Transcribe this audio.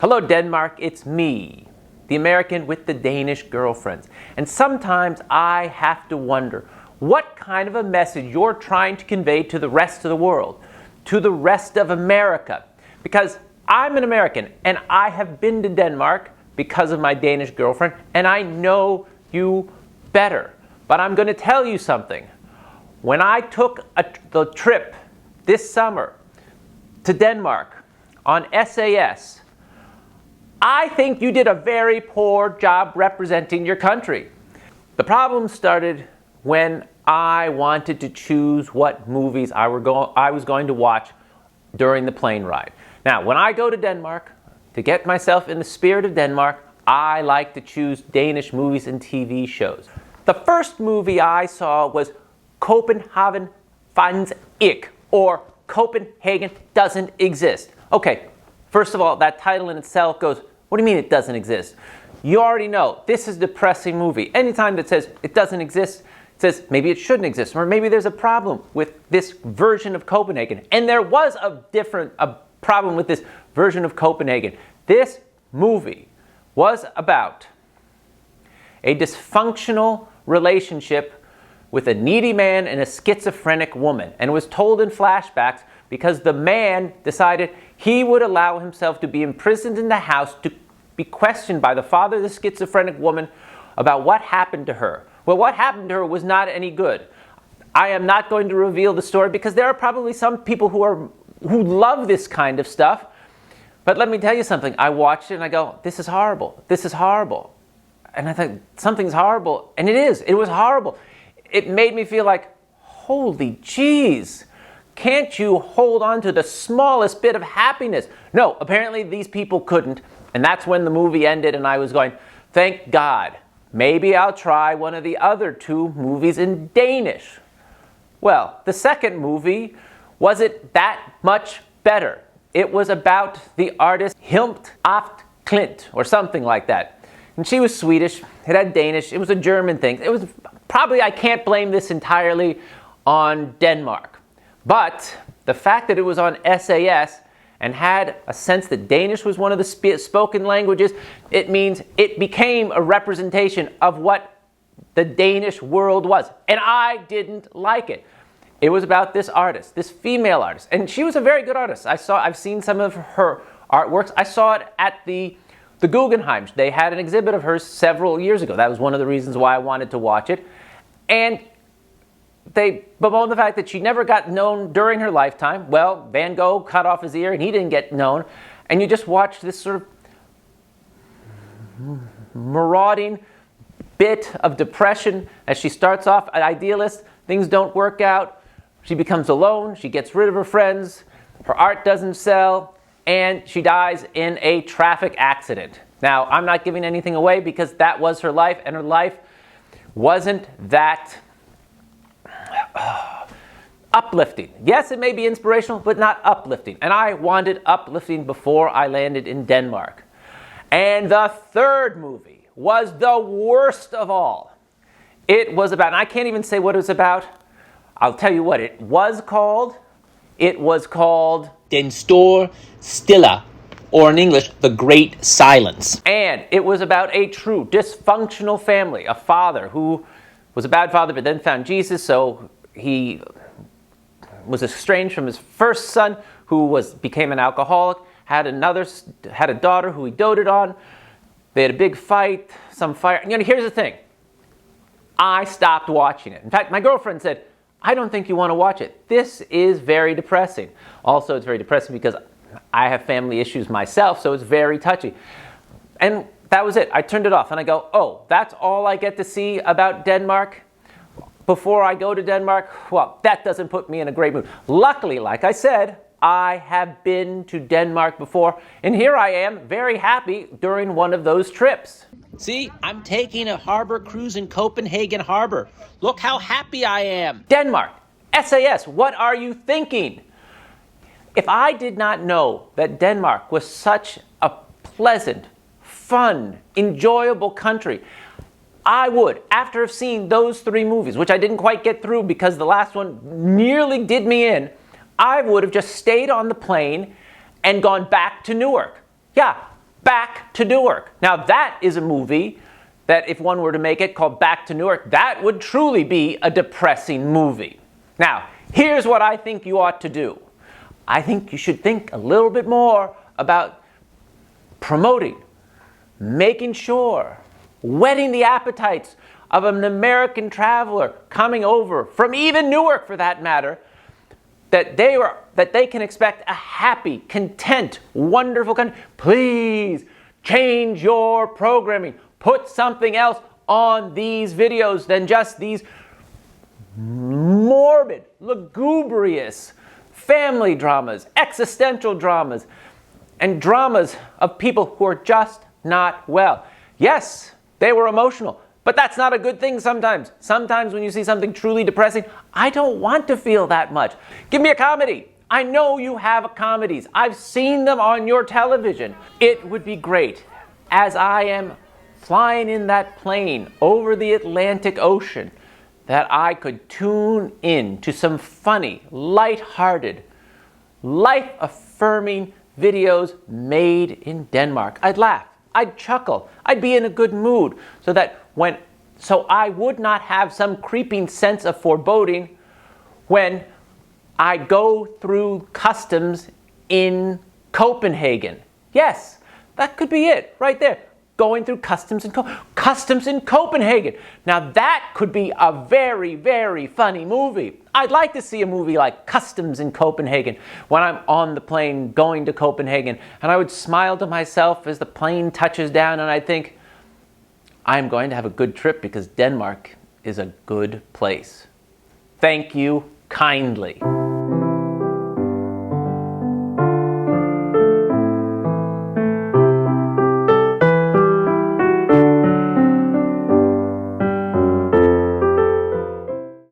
Hello Denmark, it's me, the American with the Danish girlfriends. And sometimes I have to wonder what kind of a message you're trying to convey to the rest of the world, to the rest of America. Because I'm an American and I have been to Denmark because of my Danish girlfriend, and I know you better. But I'm going to tell you something. When I took the trip this summer to Denmark on SAS, I think you did a very poor job representing your country. The problem started when I wanted to choose what movies I was going to watch during the plane ride. Now, when I go to Denmark, to get myself in the spirit of Denmark, I like to choose Danish movies and TV shows. The first movie I saw was Copenhagen findes ikke, or Copenhagen doesn't exist. Okay, first of all, that title in itself goes, what do you mean it doesn't exist? You already know, this is a depressing movie. Anytime that says it doesn't exist, it says maybe it shouldn't exist, or maybe there's a problem with this version of Copenhagen. And there was a problem with this version of Copenhagen. This movie was about a dysfunctional relationship with a needy man and a schizophrenic woman. And it was told in flashbacks because the man decided he would allow himself to be imprisoned in the house to be questioned by the father of the schizophrenic woman about what happened to her. Well, what happened to her was not any good. I am not going to reveal the story because there are probably some people who love this kind of stuff. But let me tell you something. I watched it and I go, this is horrible. This is horrible. And I thought, something's horrible. And it is. It was horrible. It made me feel like, holy jeez. Can't you hold on to the smallest bit of happiness? No, apparently these people couldn't. And that's when the movie ended and I was going, thank God. Maybe I'll try one of the other two movies in Danish. Well, the second movie wasn't that much better. It was about the artist Hilmt Aft Klint, or something like that. And she was Swedish. It had Danish. It was a German thing. It was probably, I can't blame this entirely on Denmark. But the fact that it was on SAS and had a sense that Danish was one of the spoken languages, it means it became a representation of what the Danish world was. And I didn't like it. It was about this artist, this female artist. And she was a very good artist. I've seen some of her artworks. I saw it at the Guggenheim. They had an exhibit of hers several years ago. That was one of the reasons why I wanted to watch it. And they bemoaned the fact that she never got known during her lifetime. Well, Van Gogh cut off his ear and he didn't get known. And you just watch this sort of marauding bit of depression as she starts off an idealist. Things don't work out. She becomes alone. She gets rid of her friends. Her art doesn't sell. And she dies in a traffic accident. Now, I'm not giving anything away because that was her life. And her life wasn't that uplifting. Yes, it may be inspirational, but not uplifting. And I wanted uplifting before I landed in Denmark. And the third movie was the worst of all. It was about, and I can't even say what it was about. I'll tell you what it was called. It was called Den Store Stille, or in English, The Great Silence. And it was about a true dysfunctional family, a father who was a bad father but then found Jesus, so he was estranged from his first son who became an alcoholic, had a daughter who he doted on. They had a big fight, some fire. Here's the thing. I stopped watching it. In fact, my girlfriend said, I don't think you want to watch it. This is very depressing. Also, it's very depressing because I have family issues myself, so it's very touchy. And that was it. I turned it off and I go, oh, that's all I get to see about Denmark before I go to Denmark? Well, that doesn't put me in a great mood. Luckily, like I said, I have been to Denmark before, and here I am, very happy during one of those trips. See, I'm taking a harbor cruise in Copenhagen Harbor. Look how happy I am. Denmark, SAS, what are you thinking? If I did not know that Denmark was such a pleasant, fun, enjoyable country, I would, after seeing those three movies, which I didn't quite get through because the last one nearly did me in, I would have just stayed on the plane and gone back to Newark. Yeah, Back to Newark. Now that is a movie that if one were to make it called Back to Newark, that would truly be a depressing movie. Now, here's what I think you ought to do. I think you should think a little bit more about promoting, making sure, whetting the appetites of an American traveler coming over from even Newark for that matter, that they can expect a happy, content, wonderful country. Please change your programming. Put something else on these videos than just these morbid, lugubrious family dramas, existential dramas, and dramas of people who are just not well. Yes, they were emotional, but that's not a good thing sometimes. Sometimes when you see something truly depressing, I don't want to feel that much. Give me a comedy. I know you have comedies. I've seen them on your television. It would be great, as I am flying in that plane over the Atlantic Ocean, that I could tune in to some funny, light-hearted, life-affirming videos made in Denmark. I'd laugh, I'd chuckle, I'd be in a good mood, so I would not have some creeping sense of foreboding when I go through customs in Copenhagen. Yes, that could be it, right there. Going through customs in Copenhagen. Now that could be a very, very funny movie. I'd like to see a movie like Customs in Copenhagen when I'm on the plane going to Copenhagen, and I would smile to myself as the plane touches down, and I'd think, I'm going to have a good trip because Denmark is a good place. Thank you kindly.